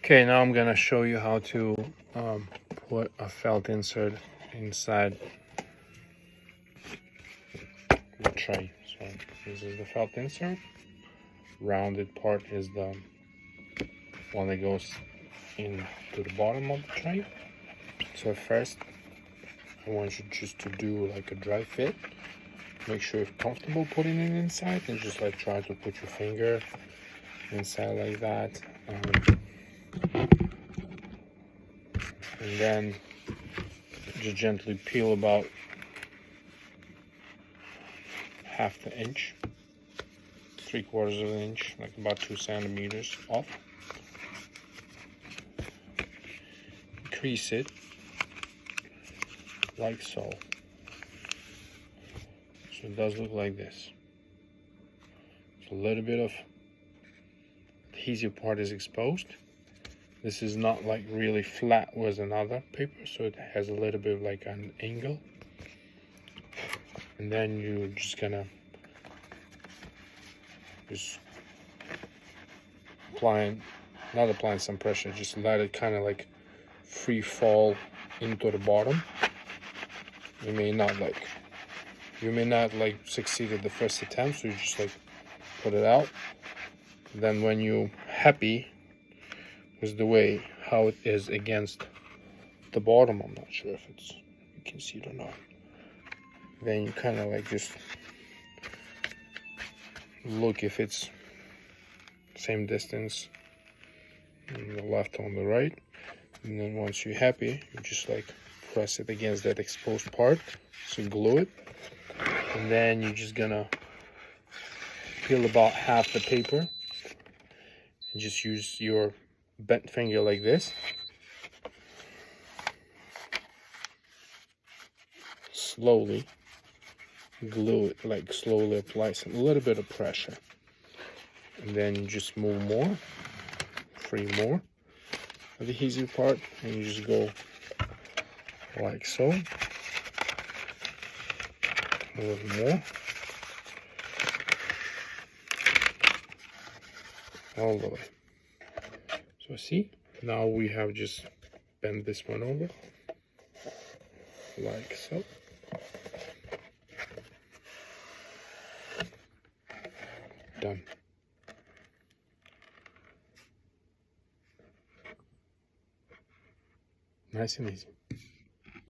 Okay, now I'm gonna show you how to put a felt insert inside the tray. So this is the felt insert. Rounded part is the one that goes into the bottom of the tray. So first, I want you just to do like a dry fit. Make sure you're comfortable putting it inside, and just like try to put your finger inside like that. And then just gently peel about half the inch, 3/4 of an inch, like about 2 centimeters off. Crease it like so. So it does look like this. So a little bit of the adhesive part is exposed. This is not like really flat with another paper, so it has a little bit of like an angle. And then you're just gonna not applying some pressure, just let it kind of like free fall into the bottom. You may not like succeed at the first attempt, so you just like put it out. Then when you're happy with the way how it is against the bottom, I'm not sure if you can see it or not, then you kind of like just look if it's same distance on the left on the right, and then once you're happy, you just like press it against that exposed part, so glue it, and then you're just gonna peel about half the paper and just use your bent finger like this, slowly glue it, like slowly apply a little bit of pressure, and then you just move more, free more of the adhesive part, and you just go like so, a little more, all the way. So see, now we have just bent this one over like so. Done. Nice and easy.